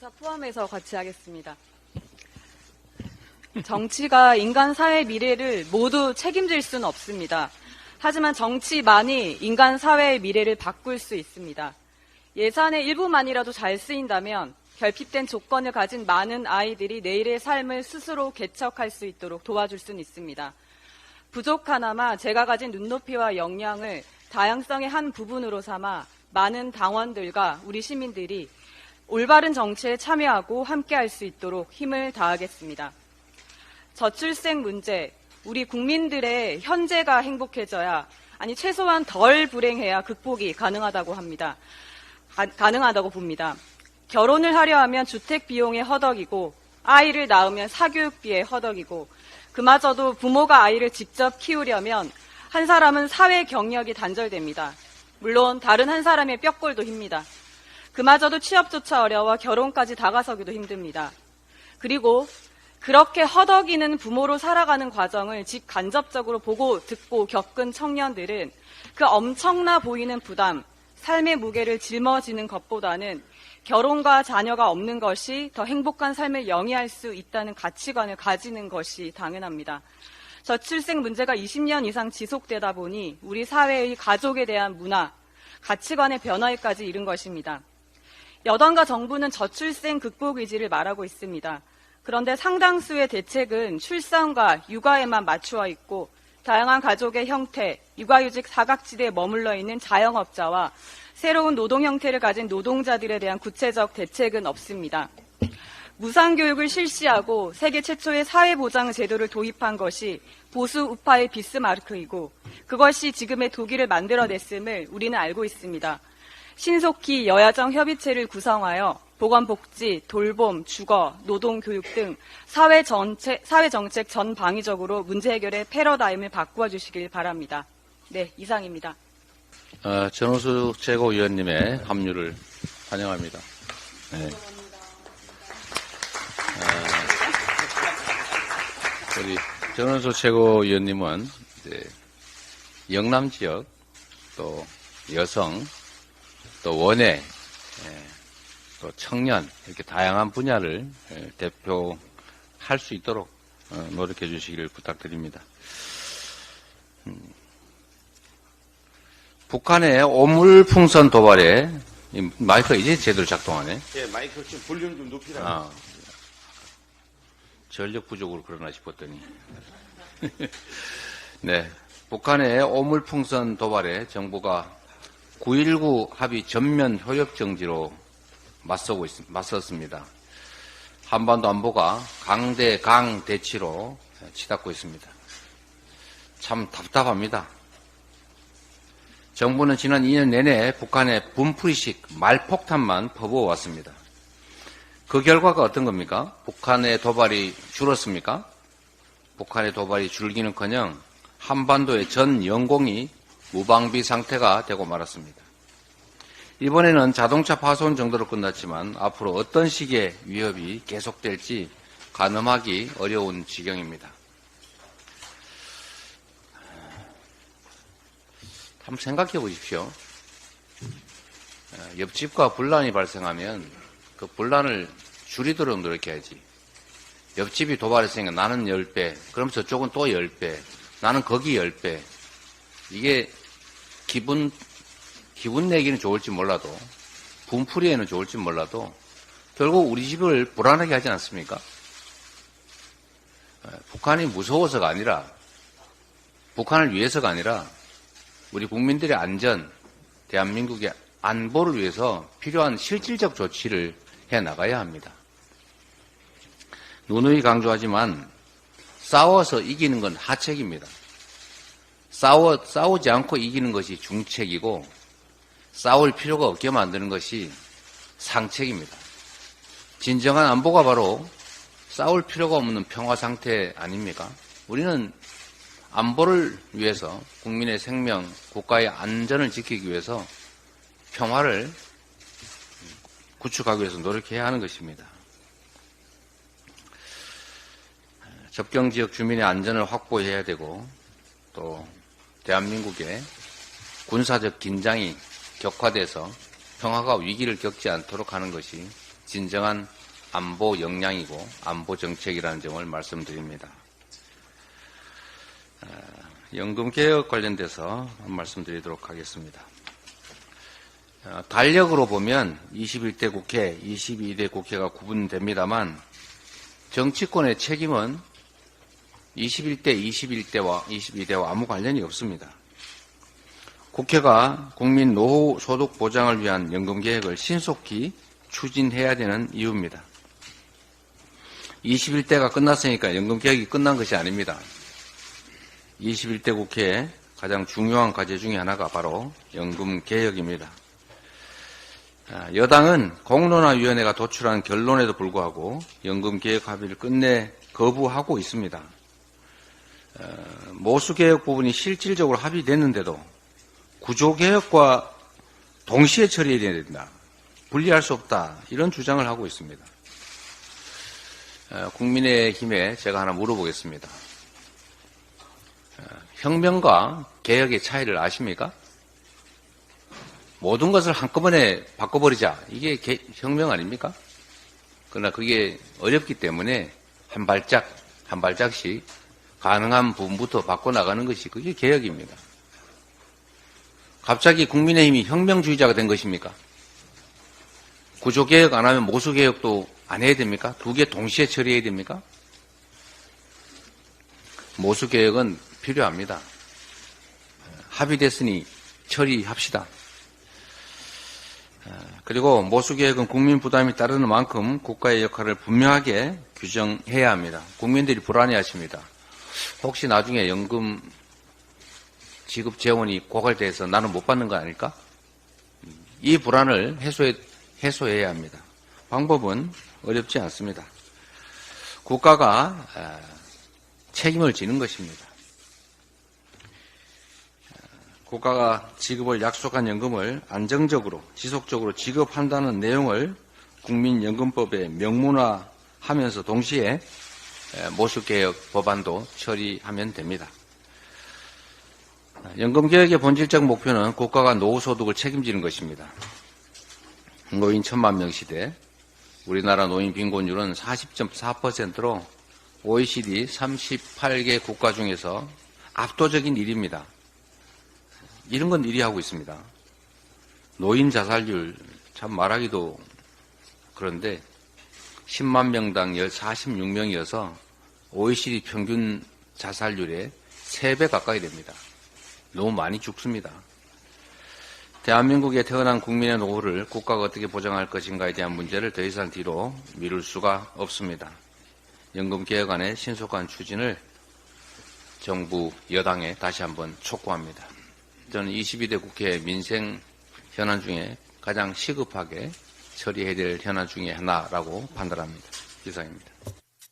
자동차 포함해서 같이 하겠습니다. 정치가 인간 사회 미래를 모두 책임질 수는 없습니다. 하지만 정치만이 인간 사회의 미래를 바꿀 수 있습니다. 예산의 일부만이라도 잘 쓰인다면 결핍된 조건을 가진 많은 아이들이 내일의 삶을 스스로 개척할 수 있도록 도와줄 수는 있습니다. 부족하나마 제가 가진 눈높이와 역량을 다양성의 한 부분으로 삼아 많은 당원들과 우리 시민들이 올바른 정치에 참여하고 함께할 수 있도록 힘을 다하겠습니다. 저출생 문제, 우리 국민들의 현재가 행복해져야, 아니 최소한 덜 불행해야 극복이 가능하다고 봅니다. 결혼을 하려 하면 주택 비용의 허덕이고 아이를 낳으면 사교육비의 허덕이고 그마저도 부모가 아이를 직접 키우려면 한 사람은 사회 경력이 단절됩니다. 물론 다른 한 사람의 뼈골도 힙니다. 그마저도 취업조차 어려워 결혼까지 다가서기도 힘듭니다. 그리고 그렇게 허덕이는 부모로 살아가는 과정을 직간접적으로 보고 듣고 겪은 청년들은 그 엄청나 보이는 부담, 삶의 무게를 짊어지는 것보다는 결혼과 자녀가 없는 것이 더 행복한 삶을 영위할 수 있다는 가치관을 가지는 것이 당연합니다. 저출생 문제가 20년 이상 지속되다 보니 우리 사회의 가족에 대한 문화, 가치관의 변화에까지 이른 것입니다. 여당과 정부는 저출생 극복 의지를 말하고 있습니다. 그런데 상당수의 대책은 출산과 육아에만 맞추어 있고 다양한 가족의 형태, 육아휴직 사각지대에 머물러 있는 자영업자와 새로운 노동 형태를 가진 노동자들에 대한 구체적 대책은 없습니다. 무상교육을 실시하고 세계 최초의 사회보장 제도를 도입한 것이 보수 우파의 비스마르크이고 그것이 지금의 독일을 만들어냈음을 우리는 알고 있습니다. 신속히 여야정 협의체를 구성하여 보건복지, 돌봄, 주거, 노동교육 등 사회정책 전방위적으로 문제 해결의 패러다임을 바꾸어 주시길 바랍니다. 네, 이상입니다. 전호수 최고위원님의 합류를 환영합니다. 네. 우리 전호수 최고위원님은 이제 영남 지역, 또 여성, 또 원외, 또 청년 이렇게 다양한 분야를 대표할 수 있도록 노력해 주시기를 부탁드립니다. 북한의 오물풍선 도발에 마이크가 이제 제대로 작동하네. 예, 마이크 좀 볼륨 좀 높이라. 전력 부족으로 그러나 싶었더니. 네, 북한의 오물풍선 도발에 정부가 9.19 합의 전면 효력 정지로 맞섰습니다. 한반도 안보가 강대치로 치닫고 있습니다. 참 답답합니다. 정부는 지난 2년 내내 북한의 분풀이식 말폭탄만 퍼부어왔습니다. 그 결과가 어떤 겁니까? 북한의 도발이 줄었습니까? 북한의 도발이 줄기는커녕 한반도의 전 영공이 무방비 상태가 되고 말았습니다. 이번에는 자동차 파손 정도로 끝났지만 앞으로 어떤 식의 위협이 계속될지 가늠하기 어려운 지경입니다. 한번 생각해 보십시오. 옆집과 분란이 발생하면 그 분란을 줄이도록 노력해야지. 옆집이 도발했으니까 나는 10배, 그럼 저쪽은 또 10배, 나는 거기 10배. 이게 기분 내기는 좋을지 몰라도, 분풀이에는 좋을지 몰라도, 결국 우리 집을 불안하게 하지 않습니까? 북한이 무서워서가 아니라, 북한을 위해서가 아니라, 우리 국민들의 안전, 대한민국의 안보를 위해서 필요한 실질적 조치를 해 나가야 합니다. 누누이 강조하지만 싸워서 이기는 건 하책입니다. 싸우지 않고 이기는 것이 중책이고 싸울 필요가 없게 만드는 것이 상책입니다. 진정한 안보가 바로 싸울 필요가 없는 평화 상태 아닙니까? 우리는 안보를 위해서 국민의 생명, 국가의 안전을 지키기 위해서 평화를 구축하기 위해서 노력해야 하는 것입니다. 접경지역 주민의 안전을 확보해야 되고 또 대한민국의 군사적 긴장이 격화돼서 평화가 위기를 겪지 않도록 하는 것이 진정한 안보 역량이고 안보 정책이라는 점을 말씀드립니다. 연금개혁 관련돼서 말씀드리도록 하겠습니다. 달력으로 보면 21대 국회, 22대 국회가 구분됩니다만 정치권의 책임은 21대, 22대와 아무 관련이 없습니다. 국회가 국민 노후 소득 보장을 위한 연금개혁을 신속히 추진해야 되는 이유입니다. 21대가 끝났으니까 연금개혁이 끝난 것이 아닙니다. 21대 국회의 가장 중요한 과제 중에 하나가 바로 연금개혁입니다. 여당은 공론화위원회가 도출한 결론에도 불구하고 연금개혁 합의를 끝내 거부하고 있습니다. 모수개혁 부분이 실질적으로 합의됐는데도 구조개혁과 동시에 처리해야 된다. 분리할 수 없다. 이런 주장을 하고 있습니다. 국민의힘에 제가 하나 물어보겠습니다. 혁명과 개혁의 차이를 아십니까? 모든 것을 한꺼번에 바꿔버리자. 이게 혁명 아닙니까? 그러나 그게 어렵기 때문에 한 발짝씩 가능한 부분부터 바꿔나가는 것이 그게 개혁입니다. 갑자기 국민의힘이 혁명주의자가 된 것입니까? 구조개혁 안 하면 모수개혁도 안 해야 됩니까? 두 개 동시에 처리해야 됩니까? 모수개혁은 필요합니다. 합의됐으니 처리합시다. 그리고 모수개혁은 국민 부담이 따르는 만큼 국가의 역할을 분명하게 규정해야 합니다. 국민들이 불안해하십니다. 혹시 나중에 연금 지급 재원이 고갈돼서 나는 못 받는 거 아닐까? 이 불안을 해소해야 합니다. 방법은 어렵지 않습니다. 국가가 책임을 지는 것입니다. 국가가 지급을 약속한 연금을 안정적으로 지속적으로 지급한다는 내용을 국민연금법에 명문화하면서 동시에 모수개혁 법안도 처리하면 됩니다. 연금개혁의 본질적 목표는 국가가 노후소득을 책임지는 것입니다. 노인 1000만 명 시대 우리나라 노인 빈곤율은 40.4%로 OECD 38개 국가 중에서 압도적인 1위입니다. 이런 건 1위 하고 있습니다. 노인 자살률 참 말하기도 그런데 10만 명당 46명이어서 OECD 평균 자살률의 3배 가까이 됩니다. 너무 많이 죽습니다. 대한민국에 태어난 국민의 노후를 국가가 어떻게 보장할 것인가에 대한 문제를 더 이상 뒤로 미룰 수가 없습니다. 연금개혁안의 신속한 추진을 정부 여당에 다시 한번 촉구합니다. 저는 22대 국회 민생 현안 중에 가장 시급하게 처리해야 될 현안 중에 하나라고 판단합니다. 이상입니다.